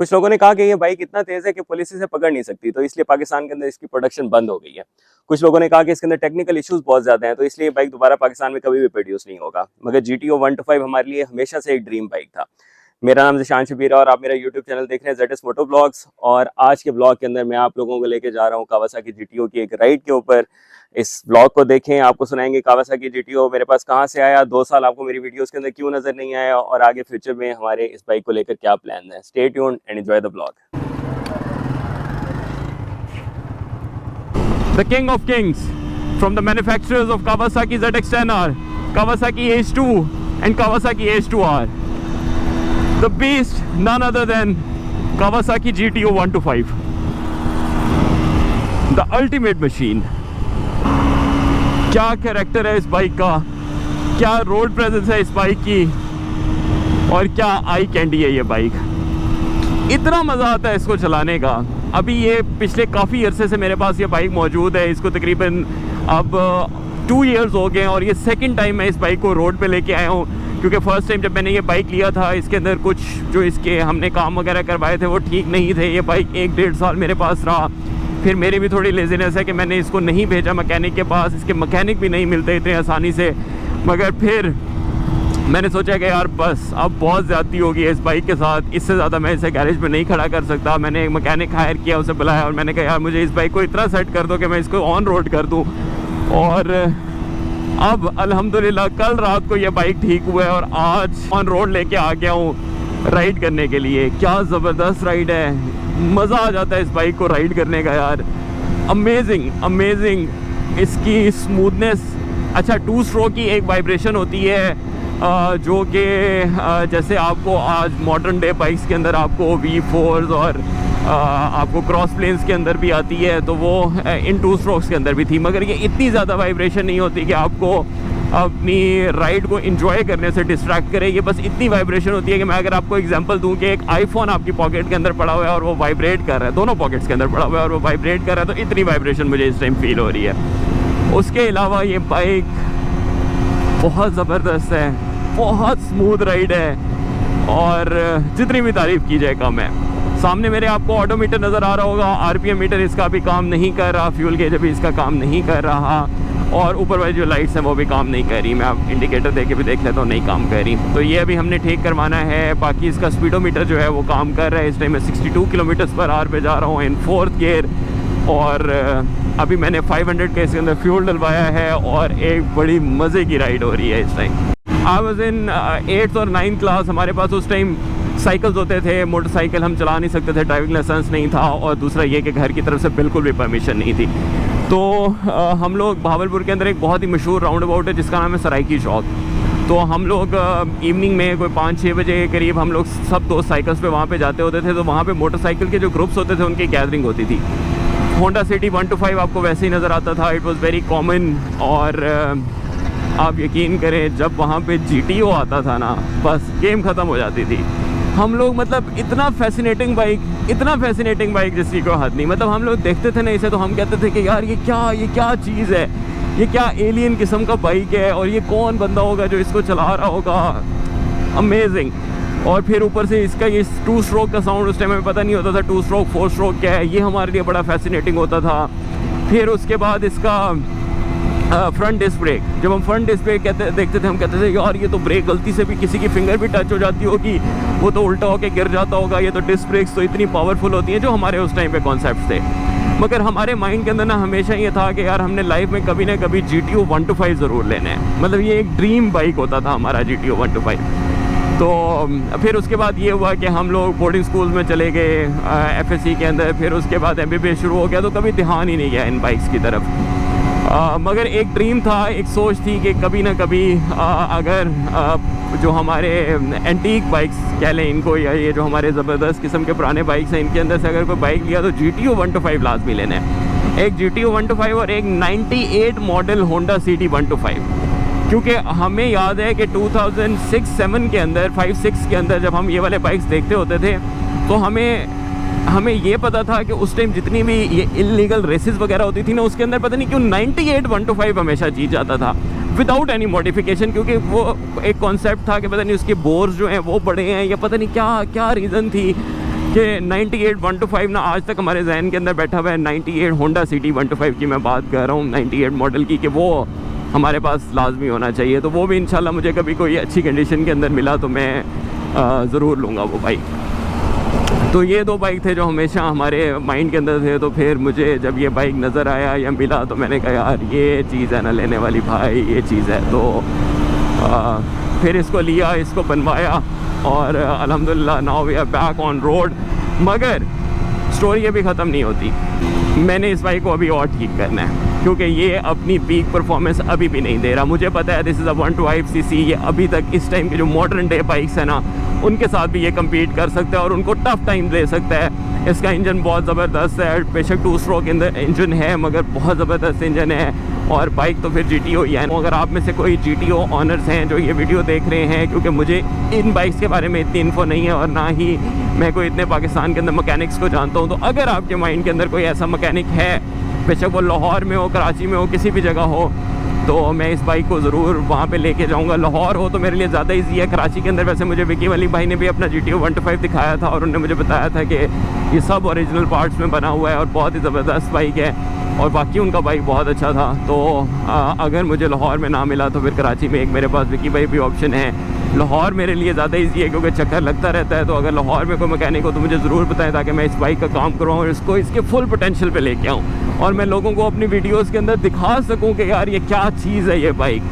कुछ लोगों ने कहा कि ये बाइक इतना तेज है कि पुलिस इसे पकड़ नहीं सकती, तो इसलिए पाकिस्तान के अंदर इसकी प्रोडक्शन बंद हो गई है। कुछ लोगों ने कहा कि इसके अंदर टेक्निकल इश्यूज बहुत ज्यादा हैं, तो इसलिए बाइक दोबारा पाकिस्तान में कभी भी प्रोड्यूस नहीं होगा। मगर GTO 125 हमारे लिए हमेशा से एक ड्रीम बाइक था। मेरा नाम ज़िशान शबीर है और आप मेरा यूट्यूब चैनल देख रहे हैं ZS MotoVlogs। और आज के ब्लॉग के अंदर मैं आप लोगों को लेके जा रहा हूँ कावासाकी GTO की एक राइड के ऊपर। इस ब्लॉग को देखें, आपको सुनाएंगे कावासाकी GTO मेरे पास कहाँ से आया, 2 साल आपको मेरी वीडियोस के अंदर क्यों नजर नहीं आया, और आगे फ्यूचर में हमारे इस बाइक को लेकर क्या प्लान है। Stay tuned and enjoy the blog. The king of kings, from the manufacturers of Kawasaki ZX-10R, Kawasaki H2 and Kawasaki H2R. The beast, none other than Kawasaki GTO 125. The ultimate machine. क्या character है इस bike का, क्या road presence है इस bike की, और क्या आई कैंडी है ये बाइक। इतना मज़ा आता है इसको चलाने का। अभी ये पिछले काफ़ी अरसे से मेरे पास ये बाइक मौजूद है। इसको तकरीबन अब 2 इयर्स हो गए हैं और ये सेकंड टाइम मैं इस बाइक को रोड पे लेके आया हूँ। क्योंकि फ़र्स्ट टाइम जब मैंने ये बाइक लिया था, इसके अंदर कुछ जो इसके हमने काम वगैरह करवाए थे वो ठीक नहीं थे। ये बाइक 1-1.5 साल मेरे पास रहा। फिर मेरी भी थोड़ी लेजीनेस है कि मैंने इसको नहीं भेजा मैकेनिक के पास। इसके मैकेनिक भी नहीं मिलते इतने आसानी से। मगर फिर मैंने सोचा कि यार बस अब बहुत ज़्यादती होगी इस बाइक के साथ, इससे ज़्यादा मैं इसे गैरेज में नहीं खड़ा कर सकता। मैंने एक मैकेनिक हायर किया, उसे बुलाया और मैंने कहा यार मुझे इस बाइक को इतना सेट कर दो कि मैं इसको ऑन रोड कर दूँ। और अब अल्हम्दुलिल्लाह कल रात को ये बाइक ठीक हुआ है और आज ऑन रोड लेके आ गया हूँ राइड करने के लिए। क्या ज़बरदस्त राइड है, मज़ा आ जाता है इस बाइक को राइड करने का यार। अमेजिंग इसकी स्मूथनेस। अच्छा, 2 स्ट्रोक की एक वाइब्रेशन होती है जो कि जैसे आपको आज मॉडर्न डे बाइक्स के अंदर आपको V4s और आपको क्रॉस प्लेन्स के अंदर भी आती है, तो वो इन 2 स्ट्रोक्स के अंदर भी थी। मगर ये इतनी ज़्यादा वाइब्रेशन नहीं होती कि आपको अपनी राइड को एंजॉय करने से डिस्ट्रैक्ट करे। ये बस इतनी वाइब्रेशन होती है कि मैं अगर आपको एग्जांपल दूं कि एक आईफोन आपकी पॉकेट के अंदर पड़ा हुआ है और वो वाइब्रेट कर रहा है, दोनों पॉकेट्स के अंदर पड़ा हुआ है और वो वाइब्रेट कर रहा है, तो इतनी वाइब्रेशन मुझे इस टाइम फील हो रही है। उसके अलावा ये बाइक बहुत ज़बरदस्त है, बहुत स्मूथ राइड है और जितनी भी तारीफ़ की जाए कम है। सामने मेरे आपको ऑडोमीटर नज़र आ रहा होगा, RPM मीटर इसका भी काम नहीं कर रहा, फ्यूल गेज भी इसका काम नहीं कर रहा, और ऊपर वाली जो लाइट्स हैं वो भी काम नहीं कर रही। मैं आप इंडिकेटर दे के भी देख लेता हूँ, नहीं काम कर रही। तो ये अभी हमने ठीक करवाना है। बाकी इसका स्पीडोमीटर जो है वो काम कर रहा है। इस टाइम मैं 62 किलोमीटर/आवर पे जा रहा हूँ इन 4th गियर। और अभी मैंने 500 के इसके अंदर फ्यूल डलवाया है और एक बड़ी मज़े की राइड हो रही है इस time. I was in 8th और 9th क्लास। हमारे पास उस टाइम साइकिल्स होते थे, मोटरसाइकिल हम चला नहीं सकते थे, ड्राइविंग लाइसेंस नहीं था, और दूसरा ये कि घर की तरफ से बिल्कुल भी परमिशन नहीं थी। तो हम लोग भावलपुर के अंदर एक बहुत ही मशहूर राउंड अबाउट है जिसका नाम है सराइकी चौक। तो हम लोग इवनिंग में कोई 5-6 बजे के करीब हम लोग सब दोस्त साइकिल्स पे वहाँ पे जाते होते थे। तो वहाँ पे मोटरसाइकिल के जो ग्रुप्स होते थे उनकी गैदरिंग होती थी। होंडा सिटी 125 आपको वैसे ही नज़र आता था, इट वाज़ वेरी कॉमन। और आप यकीन करें जब वहाँ पे GTO आता था ना, बस गेम ख़त्म हो जाती थी। हम लोग मतलब इतना फैसिनेटिंग बाइक जिसकी कोई हद नहीं। मतलब हम लोग देखते थे ना इसे तो हम कहते थे कि यार ये क्या चीज़ है, ये क्या एलियन किस्म का बाइक है, और ये कौन बंदा होगा जो इसको चला रहा होगा। अमेजिंग। और फिर ऊपर से इसका ये 2 स्ट्रोक का साउंड उस टाइम में पता नहीं होता था 2 स्ट्रोक 4 स्ट्रोक क्या है, ये हमारे लिए बड़ा फैसिनेटिंग होता था। फिर उसके बाद इसका फ्रंट डिस्क ब्रेक, जब हम फ्रंट डिस्क ब्रेक देखते थे हम कहते थे यार ये तो ब्रेक गलती से भी किसी की फिंगर भी टच हो जाती होगी, वो तो उल्टा होके गिर जाता होगा। ये तो डिस्क ब्रेक्स तो इतनी पावरफुल होती हैं, जो हमारे उस टाइम पे कॉन्सेप्ट थे। मगर हमारे माइंड के अंदर ना हमेशा ये था कि यार हमने लाइफ में कभी ना कभी GTO 125 ज़रूर लेना है। मतलब ये एक ड्रीम बाइक होता था हमारा GTO 125। तो फिर उसके बाद ये हुआ कि हम लोग बोर्डिंग स्कूल में चले गए FSC के अंदर। फिर उसके बाद MBBS शुरू हो गया, तो कभी ध्यान ही नहीं गया इन बाइक्स की तरफ। मगर एक ड्रीम था, एक सोच थी कि कभी ना कभी अगर जो हमारे एंटीक बाइक्स कह लें इनको, या ये जो हमारे ज़बरदस्त किस्म के पुराने बाइक्स हैं, इनके अंदर से अगर कोई बाइक लिया तो GTO 125 लाजमी लेना है। एक GTO 125 और एक 98 मॉडल होंडा CT 125। क्योंकि हमें याद है कि 2006-7 के अंदर 5-6 के अंदर जब हम ये वाले बाइक्स देखते होते थे तो हमें ये पता था कि उस टाइम जितनी भी ये इलीगल रेसेस वगैरह होती थी ना, उसके अंदर पता नहीं क्यों 98 125 हमेशा जीत जाता था विदाउट एनी मॉडिफिकेशन। क्योंकि वो एक कॉन्सेप्ट था कि पता नहीं उसके बोर्स जो हैं वो बड़े हैं, या पता नहीं क्या क्या रीज़न थी कि 98 125 ना आज तक हमारे जहन के अंदर बैठा हुआ है। 98 होंडा सिटी 125 की मैं बात कर रहा हूँ, 98 मॉडल की, कि वो हमारे पास लाजमी होना चाहिए। तो वो भी इंशाल्लाह मुझे कभी कोई अच्छी कंडीशन के अंदर मिला तो मैं ज़रूर लूँगा वो बाइक। तो ये दो बाइक थे जो हमेशा हमारे माइंड के अंदर थे। तो फिर मुझे जब ये बाइक नज़र आया या मिला तो मैंने कहा यार ये चीज़ है ना लेने वाली भाई, ये चीज़ है। तो फिर इसको लिया, इसको बनवाया और अल्हम्दुलिल्लाह now we are back on road. मगर स्टोरी अभी ख़त्म नहीं होती। मैंने इस बाइक को अभी और ठीक करना है क्योंकि ये अपनी पीक परफॉर्मेंस अभी भी नहीं दे रहा। मुझे पता है दिस इज़ अ 125 सीसी, ये अभी तक इस टाइम के जो मॉडर्न डे बाइक्स है ना उनके साथ भी ये कम्पीट कर सकता है और उनको टफ टाइम दे सकता है। इसका इंजन बहुत ज़बरदस्त है, बेशक 2 स्ट्रोक इंजन है मगर बहुत ज़बरदस्त इंजन है। और बाइक तो फिर GTO ही है। अगर आप में से कोई GTO ऑनर्स हैं जो ये वीडियो देख रहे हैं, क्योंकि मुझे इन बाइक्स के बारे में इतनी इन्फो नहीं है और ना ही मैं कोई इतने पाकिस्तान के अंदर मैकेनिक्स को जानता हूँ, तो अगर आपके माइंड के अंदर कोई ऐसा मैकेनिक है, बेशक वो लाहौर में हो, कराची में हो, किसी भी जगह हो, तो मैं इस बाइक को ज़रूर वहाँ पे लेके जाऊँगा। लाहौर हो तो मेरे लिए ज़्यादा इजी है। कराची के अंदर वैसे मुझे विकी वाली भाई ने भी अपना GTO 125 दिखाया था और उन्होंने मुझे बताया था कि ये सब ओरिजिनल पार्ट्स में बना हुआ है और बहुत ही ज़बरदस्त बाइक है और बाकी उनका बाइक बहुत अच्छा था। तो अगर मुझे लाहौर में ना मिला तो फिर कराची में एक मेरे पास विकी भाई भी ऑप्शन है। लाहौर मेरे लिए ज़्यादा इजी है क्योंकि चक्कर लगता रहता है। तो अगर लाहौर में कोई मैकेनिक हो तो मुझे ज़रूर बताएं ताकि मैं इस बाइक का काम करूँ और इसको इसके फुल पोटेंशियल पे लेके आऊँ और मैं लोगों को अपनी वीडियोस के अंदर दिखा सकूं कि यार ये क्या चीज़ है, ये बाइक,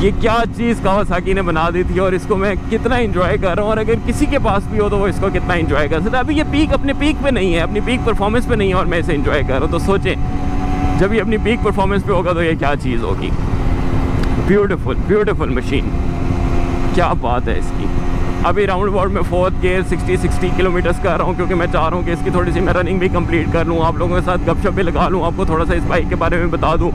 ये क्या चीज़ कावासाकी ने बना दी थी और इसको मैं कितना एंजॉय कर रहा हूँ। और अगर किसी के पास भी हो तो वो इसको कितना एंजॉय कर सकता है। अभी ये पीक अपने पीक पे नहीं है, अपनी पीक परफॉर्मेंस पे नहीं है और मैं इसे एंजॉय कर रहा हूँ। तो सोचें जब ये अपनी पीक परफॉर्मेंस पे होगा तो ये क्या चीज़ होगी। ब्यूटीफुल ब्यूटीफुल मशीन, क्या बात है इसकी। अभी राउंड अबाउट में 4th गियर 60 किलोमीटर्स कर रहा हूँ क्योंकि मैं चाह रहा हूँ कि इसकी थोड़ी सी मैं रनिंग भी कंप्लीट कर लूँ, आप लोगों के साथ गपशप भी लगा लूँ, आपको थोड़ा सा इस बाइक के बारे में बता दूँ।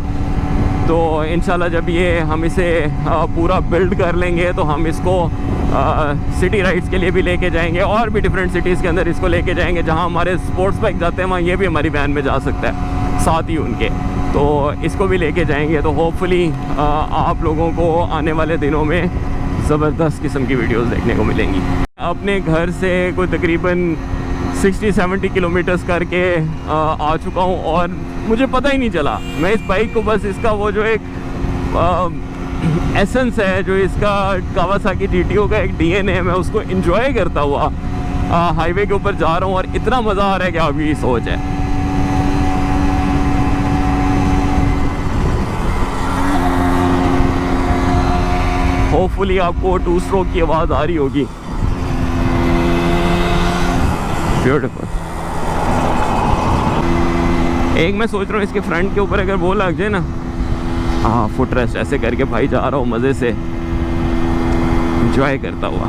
तो इंशाल्लाह जब ये हम इसे पूरा बिल्ड कर लेंगे तो हम इसको सिटी राइड्स के लिए भी लेके जाएंगे और भी डिफरेंट सिटीज़ के अंदर इसको लेके जाएंगे। जहाँ हमारे स्पोर्ट्स बाइक जाते हैं वहाँ ये भी हमारी वैन में जा सकता है साथ ही उनके, तो इसको भी लेके जाएंगे। तो होपफुली आप लोगों को आने वाले दिनों में ज़बरदस्त किस्म की वीडियोस देखने को मिलेंगी। अपने घर से कोई तकरीबन 60-70 किलोमीटर्स करके आ चुका हूँ और मुझे पता ही नहीं चला। मैं इस बाइक को बस इसका वो जो एक एसेंस है, जो इसका कावासाकी GTO का एक DNA है, मैं उसको एंजॉय करता हुआ हाईवे के ऊपर जा रहा हूँ और इतना मज़ा आ रहा है कि अभी सोच है। होपफुली आपको 2 स्ट्रोक की आवाज़ आ रही होगी। ब्यूटीफुल। एक मैं सोच रहा हूँ इसके फ्रंट के ऊपर अगर वो लग जाए ना, हाँ, फुट रेस्ट ऐसे करके भाई जा रहा हूँ मज़े से एंजॉय करता हुआ।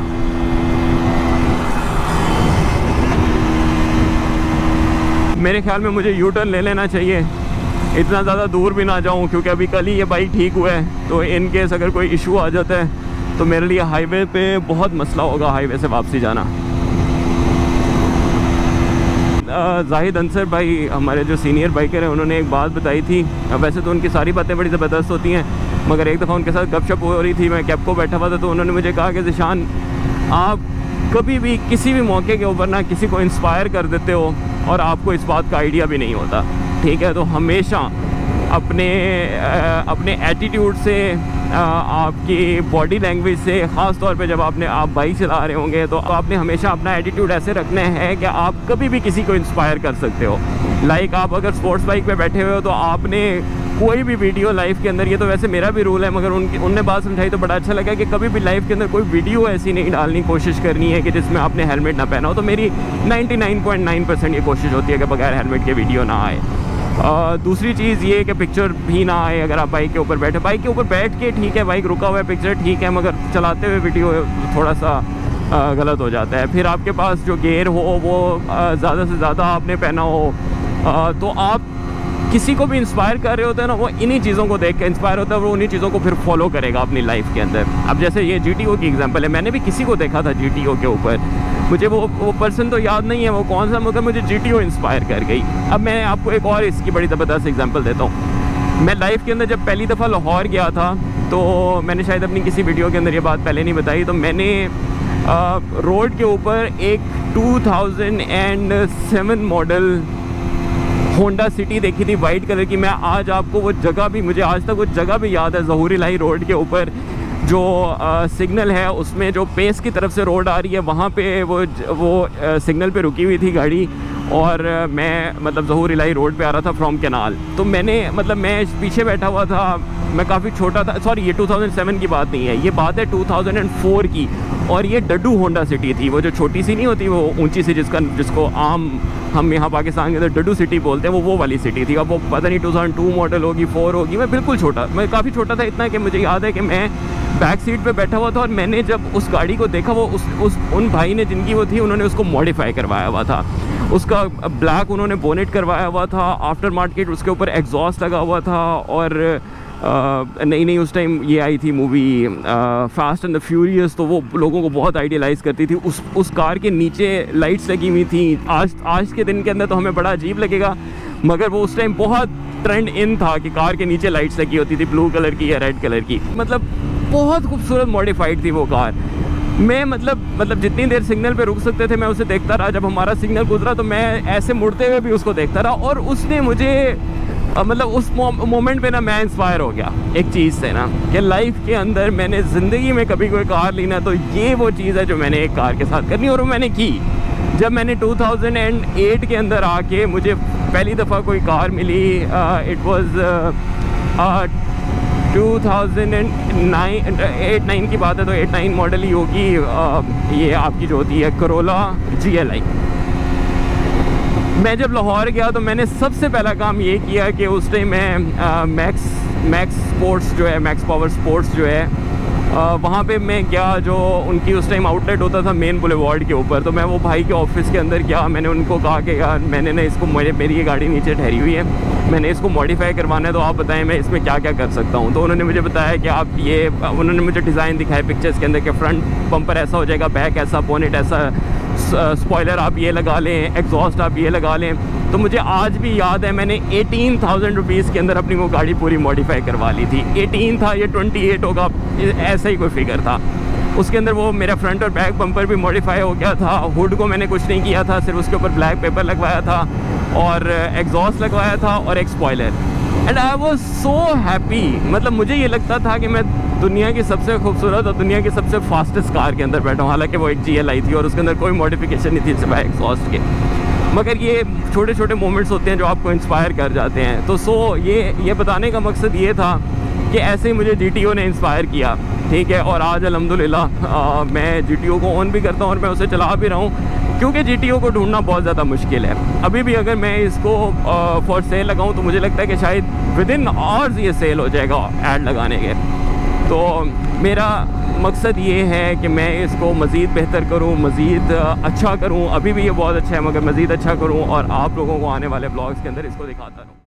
मेरे ख्याल में मुझे U-टर्न ले लेना चाहिए, इतना ज़्यादा दूर भी ना जाऊं क्योंकि अभी कल ही ये बाइक ठीक हुआ है। तो इन केस अगर कोई इशू आ जाता है तो मेरे लिए हाईवे पे बहुत मसला होगा हाईवे से वापसी जाना। जाहिद अंसर भाई हमारे जो सीनियर बाइकर हैं उन्होंने एक बात बताई थी। वैसे तो उनकी सारी बातें बड़ी ज़बरदस्त होती हैं मगर एक दफ़ा उनके साथ गपशप हो रही थी, मैं कैब को बैठा हुआ था, तो उन्होंने मुझे कहा कि ज़िशान आप कभी भी किसी भी मौके के ऊपर ना किसी को इंस्पायर कर देते हो और आपको इस बात का आइडिया भी नहीं होता, ठीक है। तो हमेशा अपने एटीट्यूड से, आपकी बॉडी लैंग्वेज से, ख़ास तौर पे जब आप बाइक चला रहे होंगे तो आपने हमेशा अपना एटीट्यूड ऐसे रखना है कि आप कभी भी किसी को इंस्पायर कर सकते हो। लाइक आप अगर स्पोर्ट्स बाइक पे बैठे हुए हो तो आपने कोई भी वीडियो लाइफ के अंदर, ये तो वैसे मेरा भी रूल है मगर उनने बात समझाई तो बड़ा अच्छा लगा कि कभी भी लाइफ के अंदर कोई वीडियो ऐसी नहीं डालनी कोशिश करनी है कि जिसमें आपने हेलमेट ना पहना हो। तो मेरी 99.9% ये कोशिश होती है कि बगैर हेलमेट के वीडियो ना आए। दूसरी चीज़ ये कि पिक्चर भी ना आए अगर आप बाइक के ऊपर बैठे। बाइक के ऊपर बैठ के ठीक है, बाइक रुका हुआ है, पिक्चर ठीक है, मगर चलाते हुए वीडियो थोड़ा सा गलत हो जाता है। फिर आपके पास जो गियर हो वो ज़्यादा से ज़्यादा आपने पहना हो, तो आप किसी को भी इंस्पायर कर रहे होते हैं ना, वो इन्हीं चीज़ों को देख के इंस्पायर होता है, वो उन्हीं चीज़ों को फिर फॉलो करेगा अपनी लाइफ के अंदर। अब जैसे ये GTO की एग्जांपल है, मैंने भी किसी को देखा था GTO के ऊपर, मुझे वो पर्सन तो याद नहीं है वो कौन सा, मगर मुझे GTO इंस्पायर कर गई। अब मैं आपको एक और इसकी बड़ी ज़बरदस्त एग्जांपल देता हूँ। मैं लाइफ के अंदर जब पहली दफ़ा लाहौर गया था तो मैंने शायद अपनी किसी वीडियो के अंदर ये बात पहले नहीं बताई, तो मैंने रोड के ऊपर एक 2007 मॉडल होंडा सिटी देखी थी वाइट कलर की। मैं आज आपको वो जगह भी, मुझे आज तक वो जगह भी याद है, ज़हूर इलाही रोड के ऊपर जो सिग्नल है उसमें जो पेस की तरफ से रोड आ रही है वहाँ पे वो सिग्नल पे रुकी हुई थी गाड़ी, और मैं मतलब ज़हूर इलाही रोड पे आ रहा था फ्रॉम कैनाल। तो मैंने मतलब मैं पीछे बैठा हुआ था, मैं काफ़ी छोटा था, सॉरी ये 2007 की बात नहीं है, ये बात है 2004 की, और ये डड्डू होंडा सिटी थी, वो जो छोटी सी नहीं होती वो ऊंची सी जिसको आम हम यहाँ पाकिस्तान के अंदर डड्डू सिटी बोलते हैं, वो वाली सिटी थी। अब वो पता नहीं 2002 मॉडल होगी, 4 होगी, मैं बिल्कुल छोटा, मैं काफ़ी छोटा था, इतना कि मुझे याद है कि मैं बैक सीट पे बैठा हुआ था, और मैंने जब उस गाड़ी को देखा, वो उन भाई ने जिनकी वो थी उन्होंने उसको मॉडिफाई करवाया हुआ था, उसका ब्लैक उन्होंने बोनेट करवाया हुआ था, आफ्टर मार्केट उसके ऊपर एग्जॉस्ट लगा हुआ था, और नहीं उस टाइम ये आई थी movie fast and the furious, तो वो लोगों को बहुत आइडियलाइज़ करती थी। उस कार के नीचे लाइट्स लगी हुई थी। आज के दिन के अंदर तो हमें बड़ा अजीब लगेगा, मगर वो उस टाइम बहुत ट्रेंड इन था कि कार के नीचे लाइट्स लगी होती थी, ब्लू कलर की या रेड कलर की, मतलब बहुत खूबसूरत मॉडिफाइड थी वो कार। मैं मतलब जितनी देर सिग्नल पे रुक सकते थे मैं उसे देखता रहा, जब हमारा सिग्नल गुजरा तो मैं ऐसे मुड़ते हुए भी उसको देखता रहा, और उसने मुझे मतलब उस मोमेंट पे ना मैं इंस्पायर हो गया एक चीज़ से ना, कि लाइफ के अंदर मैंने ज़िंदगी में कभी कोई कार ली ना, तो ये वो चीज़ है जो मैंने एक कार के साथ करनी, और वो मैंने की। जब मैंने 2008 के अंदर आके मुझे पहली दफ़ा कोई कार मिली, इट वाज 2008-9 की बात है, तो 8-9 मॉडल ही होगी, ये आपकी जो होती है करोला GLI। मैं जब लाहौर गया तो मैंने सबसे पहला काम ये किया कि उस टाइम मैं मैक्स स्पोर्ट्स जो है, मैक्स पावर स्पोर्ट्स जो है, वहाँ पे मैं गया, जो उनकी उस टाइम आउटलेट होता था मेन बुलेवार्ड के ऊपर। तो मैं वो भाई के ऑफिस के अंदर गया, मैंने उनको कहा कि यार मैंने ना इसको, मेरी ये गाड़ी नीचे ठहरी हुई है, मैंने इसको मॉडिफाई करवाना है, तो आप बताएं मैं इसमें क्या क्या कर सकता हूँ। तो उन्होंने मुझे बताया कि आप ये, उन्होंने मुझे डिज़ाइन दिखाए पिक्चर्स के अंदर कि फ्रंट बम्पर ऐसा हो जाएगा, बैक ऐसा, बोनेट ऐसा, स्पॉयलर आप ये लगा लें, एग्जॉस्ट आप ये लगा लें। तो मुझे आज भी याद है मैंने 18,000 रुपीज़ के अंदर अपनी वो गाड़ी पूरी मॉडिफाई करवा ली थी। 18 था, ये 28 होगा, ऐसा ही कोई फिगर था। उसके अंदर वो मेरा फ्रंट और बैक बम्पर भी मॉडिफाई हो गया था, हुड को मैंने कुछ नहीं किया था, सिर्फ उसके ऊपर ब्लैक पेपर लगवाया था और एग्जॉस्ट लगवाया था और एक spoiler, and I was so happy. मतलब मुझे ये लगता था कि मैं दुनिया की सबसे खूबसूरत और दुनिया की सबसे फास्टेस्ट कार के अंदर बैठा हूँ, हालांकि वो एक GLI थी और उसके अंदर कोई मॉडिफिकेशन नहीं थी सिवाय एग्जॉस्ट के। मगर ये छोटे छोटे मोमेंट्स होते हैं जो आपको इंस्पायर कर जाते हैं। तो ये बताने का मकसद ये था कि ऐसे ही मुझे GTO ने इंस्पायर किया, ठीक है। और आज अल्हम्दुलिल्लाह मैं GTO को ऑन भी करता हूँ और मैं उसे चला भी रहा हूँ, क्योंकि GTO को ढूंढना बहुत ज़्यादा मुश्किल है। अभी भी अगर मैं इसको फॉर सेल लगाऊँ तो मुझे लगता है कि शायद विदिन आवर्स ये सेल हो जाएगा ऐड लगाने के। तो मेरा मकसद ये है कि मैं इसको मज़ीद बेहतर करूँ, मज़ीद अच्छा करूँ। अभी भी ये बहुत अच्छा है, मगर मज़ीद अच्छा करूँ और आप लोगों को आने वाले ब्लॉग्स के अंदर इसको दिखाता रहूँ।